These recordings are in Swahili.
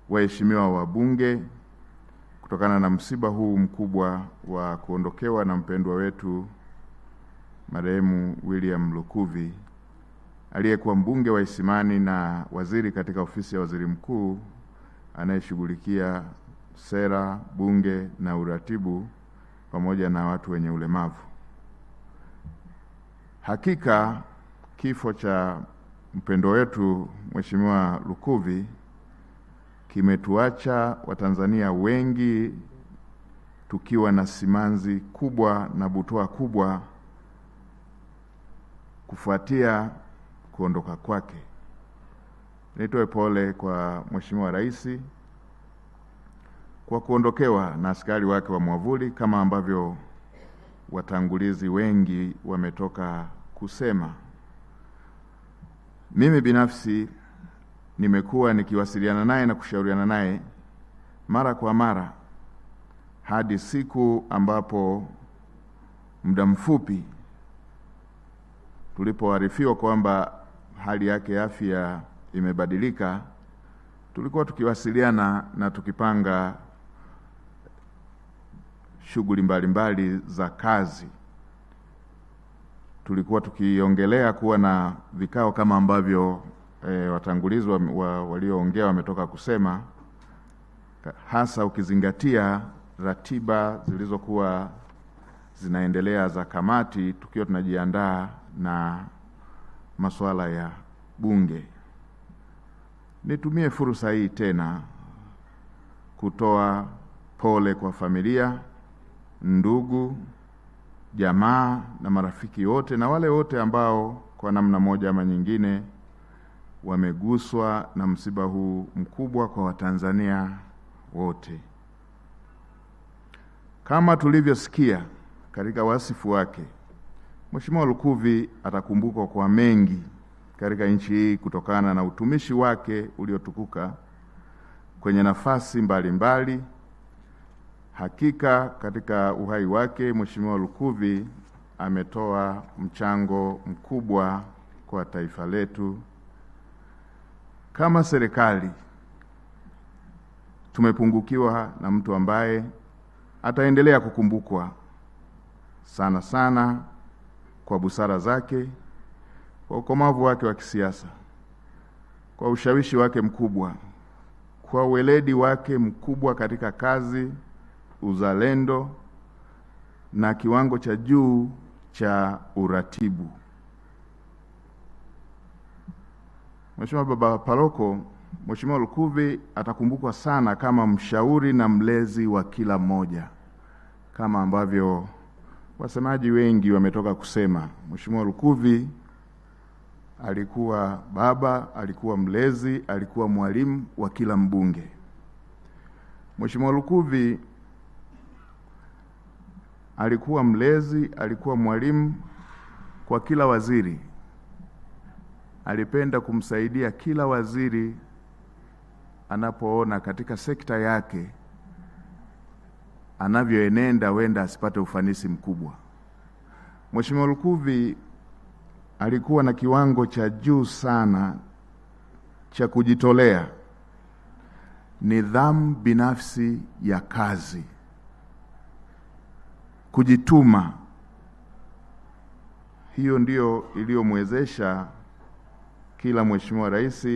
waheshimiwa wabunge, kutokana na msiba huu mkubwa wa kuondokewa na mpendwa wetu marehemu William Lukuvi, aliyekuwa mbunge wa Isimani na waziri katika ofisi ya waziri mkuu anayeshughulikia sera, bunge na uratibu pamoja na watu wenye ulemavu. Hakika kifo cha mpendwa wetu Mheshimiwa Lukuvi kimetuacha Watanzania wengi tukiwa na simanzi kubwa na butwaa kubwa kufuatia kuondoka kwake. Nitoe pole kwa Mheshimiwa Rais kwa kuondokewa na askari wake wa mwavuli, kama ambavyo watangulizi wengi wametoka kusema. Mimi binafsi nimekuwa nikiwasiliana naye na kushauriana naye mara kwa mara hadi siku ambapo muda mfupi tulipoarifiwa kwamba hali yake ya afya imebadilika, tulikuwa tukiwasiliana na tukipanga shughuli mbalimbali za kazi. Tulikuwa tukiongelea kuwa na vikao kama ambavyo watangulizi walioongea wametoka kusema, hasa ukizingatia ratiba zilizokuwa zinaendelea za kamati, tukiwa tunajiandaa na masuala ya bunge. Nitumie fursa hii tena kutoa pole kwa familia, ndugu, jamaa na marafiki wote na wale wote ambao kwa namna moja ama nyingine wameguswa na msiba huu mkubwa kwa Watanzania wote. Kama tulivyosikia katika wasifu wake, Mheshimiwa Lukuvi atakumbukwa kwa mengi katika nchi hii kutokana na utumishi wake uliotukuka kwenye nafasi mbalimbali. Hakika katika uhai wake Mheshimiwa Lukuvi ametoa mchango mkubwa kwa taifa letu. Kama serikali tumepungukiwa na mtu ambaye ataendelea kukumbukwa sana sana kwa busara zake, kwa ukomavu wake wa kisiasa, kwa ushawishi wake mkubwa, kwa weledi wake mkubwa katika kazi, uzalendo na kiwango cha juu cha uratibu. Mheshimiwa Baba Paroko, Mheshimiwa Lukuvi atakumbukwa sana kama mshauri na mlezi wa kila mmoja, kama ambavyo wasemaji wengi wametoka kusema. Mheshimiwa Lukuvi alikuwa baba, alikuwa mlezi, alikuwa mwalimu wa kila mbunge. Mheshimiwa Lukuvi alikuwa mlezi, alikuwa mwalimu kwa kila waziri. Alipenda kumsaidia kila waziri anapoona katika sekta yake anavyoenenda wenda asipate ufanisi mkubwa. Mheshimiwa Lukuvi alikuwa na kiwango cha juu sana cha kujitolea, nidhamu binafsi ya kazi, kujituma. Hiyo ndio iliyomwezesha kila Mheshimiwa Rais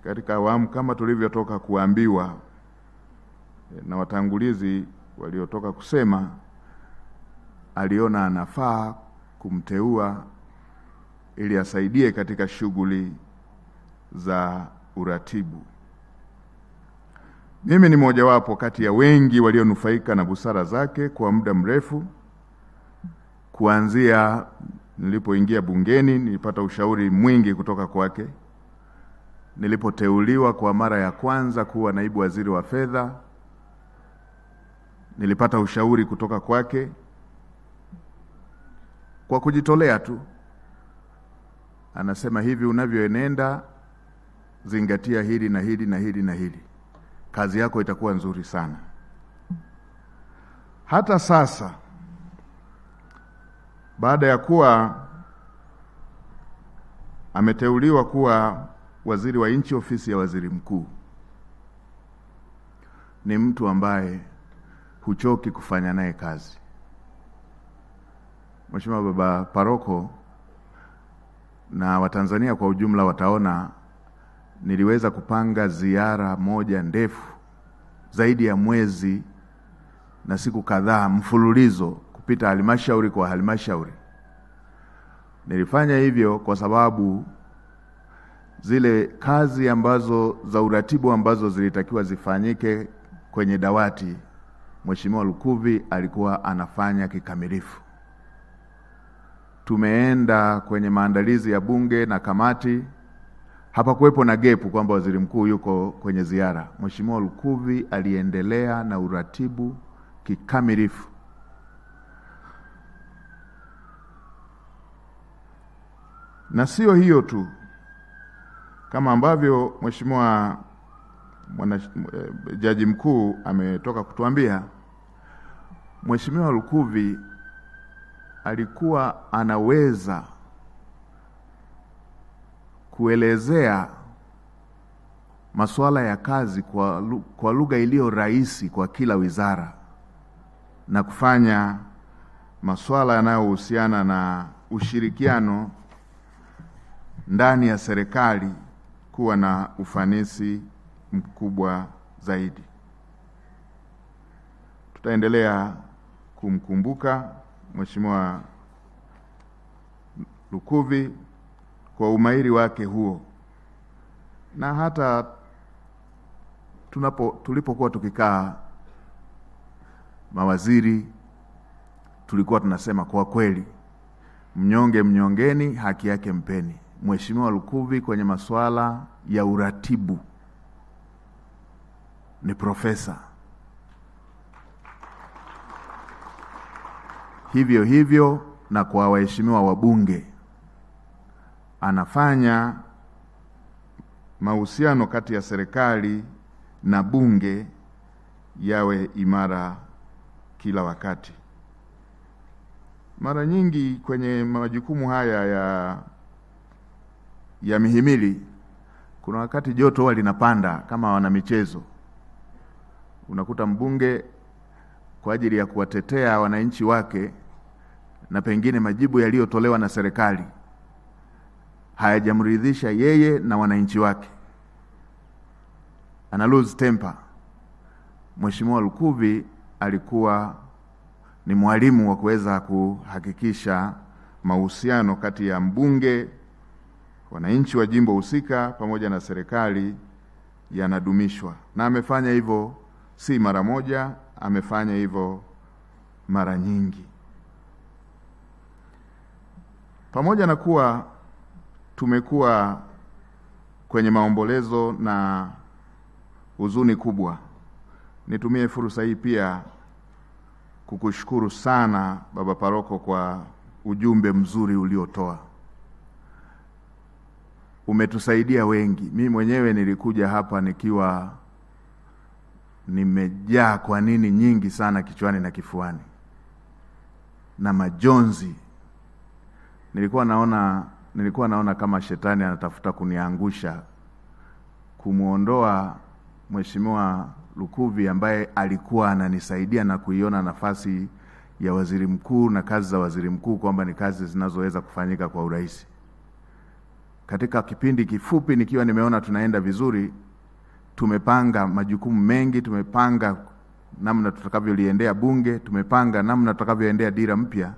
katika awamu, kama tulivyotoka kuambiwa na watangulizi waliotoka kusema, aliona anafaa kumteua ili asaidie katika shughuli za uratibu. Mimi ni mojawapo kati ya wengi walionufaika na busara zake kwa muda mrefu. Kuanzia nilipoingia bungeni nilipata ushauri mwingi kutoka kwake. Nilipoteuliwa kwa mara ya kwanza kuwa naibu waziri wa fedha, nilipata ushauri kutoka kwake. Kwa kujitolea tu anasema, hivi unavyoenenda zingatia hili na hili na hili na hili, kazi yako itakuwa nzuri sana. Hata sasa baada ya kuwa ameteuliwa kuwa waziri wa nchi ofisi ya waziri mkuu, ni mtu ambaye huchoki kufanya naye kazi. Mheshimiwa Baba Paroko na Watanzania kwa ujumla wataona niliweza kupanga ziara moja ndefu zaidi ya mwezi na siku kadhaa mfululizo kupita halmashauri kwa halmashauri. Nilifanya hivyo kwa sababu zile kazi ambazo za uratibu ambazo zilitakiwa zifanyike kwenye dawati, Mheshimiwa Lukuvi alikuwa anafanya kikamilifu. Tumeenda kwenye maandalizi ya bunge na kamati, hapakuwepo na gepu kwamba waziri mkuu yuko kwenye ziara. Mheshimiwa Lukuvi aliendelea na uratibu kikamilifu. Na sio hiyo tu, kama ambavyo Mheshimiwa Jaji Mkuu ametoka kutuambia, Mheshimiwa Lukuvi alikuwa anaweza kuelezea masuala ya kazi kwa lugha iliyo rahisi kwa kila wizara na kufanya masuala yanayohusiana na ushirikiano ndani ya serikali kuwa na ufanisi mkubwa zaidi. Tutaendelea kumkumbuka Mheshimiwa Lukuvi kwa umahiri wake huo, na hata tulipokuwa tukikaa mawaziri tulikuwa tunasema kwa kweli, mnyonge mnyongeni, haki yake mpeni. Mheshimiwa Lukuvi kwenye masuala ya uratibu ni profesa. Hivyo hivyo na kwa waheshimiwa wabunge, anafanya mahusiano kati ya serikali na bunge yawe imara kila wakati. Mara nyingi kwenye majukumu haya ya mihimili, kuna wakati joto huwa linapanda kama wana michezo. Unakuta mbunge kwa ajili ya kuwatetea wananchi wake na pengine majibu yaliyotolewa na serikali hayajamridhisha yeye na wananchi wake, ana lose temper. Mheshimiwa Lukuvi alikuwa ni mwalimu wa kuweza kuhakikisha mahusiano kati ya mbunge, wananchi wa jimbo husika pamoja na serikali yanadumishwa, na amefanya hivyo si mara moja, amefanya hivyo mara nyingi. Pamoja na kuwa tumekuwa kwenye maombolezo na huzuni kubwa, nitumie fursa hii pia kukushukuru sana Baba Paroko kwa ujumbe mzuri uliotoa. Umetusaidia wengi. Mimi mwenyewe nilikuja hapa nikiwa nimejaa kwa nini nyingi sana kichwani na kifuani na majonzi. Nilikuwa naona kama shetani anatafuta kuniangusha, kumuondoa Mheshimiwa Lukuvi ambaye alikuwa ananisaidia na kuiona nafasi ya waziri mkuu na kazi za waziri mkuu kwamba ni kazi zinazoweza kufanyika kwa urahisi. Katika kipindi kifupi nikiwa nimeona tunaenda vizuri, tumepanga majukumu mengi, tumepanga namna tutakavyoliendea bunge, tumepanga namna tutakavyoendea dira mpya.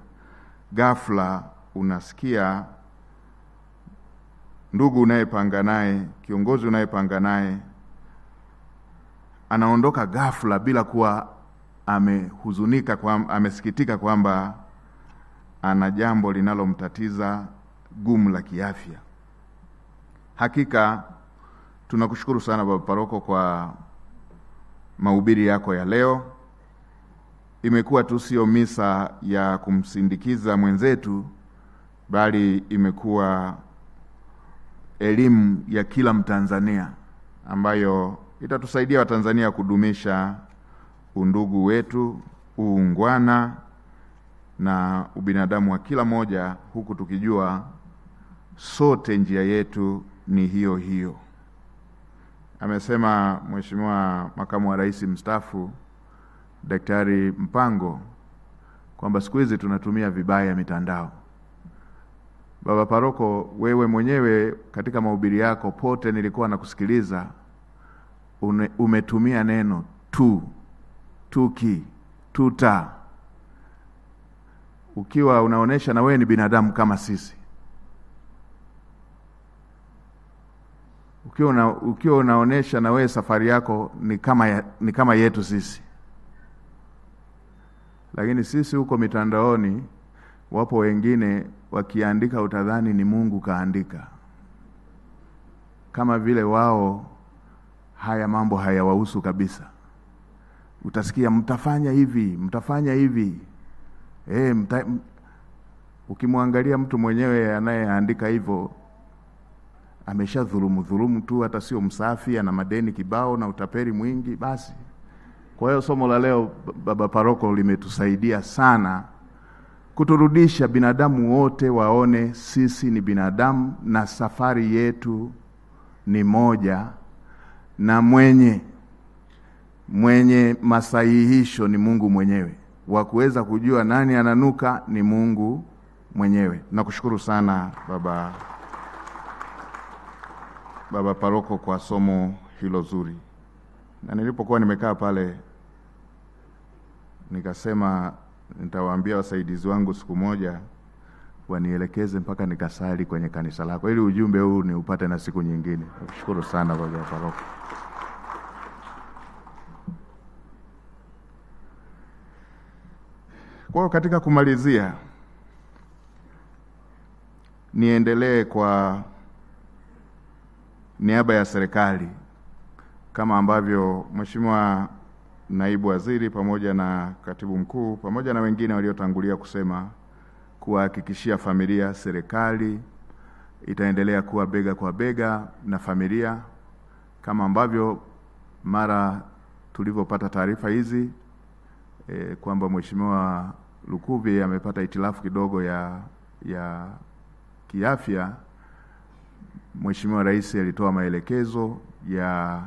Ghafla unasikia ndugu unayepanga naye, kiongozi unayepanga naye anaondoka ghafla bila kuwa amehuzunika, amesikitika kwamba ana jambo linalomtatiza gumu la kiafya. Hakika tunakushukuru sana Baba Paroko kwa mahubiri yako ya leo. Imekuwa tu sio misa ya kumsindikiza mwenzetu, bali imekuwa elimu ya kila Mtanzania ambayo itatusaidia Watanzania kudumisha undugu wetu, uungwana na ubinadamu wa kila moja, huku tukijua sote njia yetu ni hiyo hiyo. amesema Mheshimiwa Makamu wa Rais mstaafu Daktari Mpango kwamba siku hizi tunatumia vibaya mitandao. Baba Paroko, wewe mwenyewe katika mahubiri yako pote nilikuwa nakusikiliza, umetumia neno tuki, tuta, ukiwa unaonesha na wewe ni binadamu kama sisi. Ukiwa unaonesha na wewe safari yako ni kama yetu sisi. Lakini sisi huko mitandaoni wapo wengine wakiandika utadhani ni Mungu kaandika. Kama vile wao haya mambo hayawahusu kabisa. Utasikia mtafanya hivi. Ukimwangalia mtu mwenyewe anayeandika hivyo ameshadhulumu tu, hata sio msafi, ana madeni kibao na utaperi mwingi basi. Kwa hiyo somo la leo Baba Paroko limetusaidia sana kuturudisha binadamu wote waone sisi ni binadamu na safari yetu ni moja, na mwenye masahihisho ni Mungu mwenyewe. Wa kuweza kujua nani ananuka ni Mungu mwenyewe. Nakushukuru sana Baba Paroko kwa somo hilo zuri. Na nilipokuwa nimekaa pale nikasema nitawaambia wasaidizi wangu siku moja wanielekeze mpaka nikasali kwenye kanisa lako ili ujumbe huu ni upate na siku nyingine. Nakushukuru sana Baba Paroko. Kwa katika kumalizia, niendelee kwa niaba ya serikali kama ambavyo Mheshimiwa Naibu Waziri pamoja na Katibu Mkuu pamoja na wengine waliotangulia kusema, kuhakikishia familia serikali itaendelea kuwa bega kwa bega na familia, kama ambavyo mara tulivyopata taarifa hizi kwamba Mheshimiwa Lukuvi amepata hitilafu kidogo ya kiafya. Mheshimiwa Rais alitoa maelekezo ya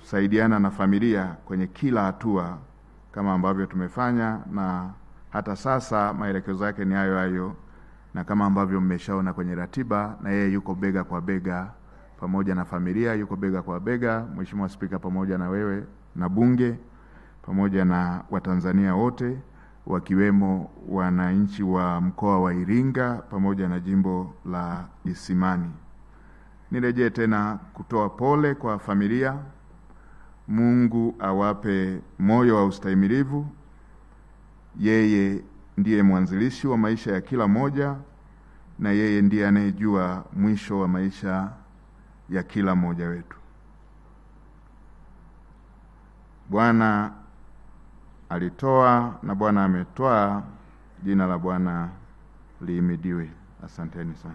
kusaidiana na familia kwenye kila hatua kama ambavyo tumefanya, na hata sasa maelekezo yake ni hayo, na kama ambavyo mmeshaona kwenye ratiba, na yeye yuko bega kwa bega pamoja na familia, yuko bega kwa bega Mheshimiwa Spika, pamoja na wewe na Bunge pamoja na Watanzania wote, wakiwemo wananchi wa mkoa wa Iringa pamoja na jimbo la Isimani. Nirejee tena kutoa pole kwa familia. Mungu awape moyo wa ustahimilivu. Yeye ndiye mwanzilishi wa maisha ya kila moja, na yeye ndiye anayejua mwisho wa maisha ya kila mmoja wetu. Bwana alitoa na Bwana ametwaa, jina la Bwana lihimidiwe. Asanteni sana.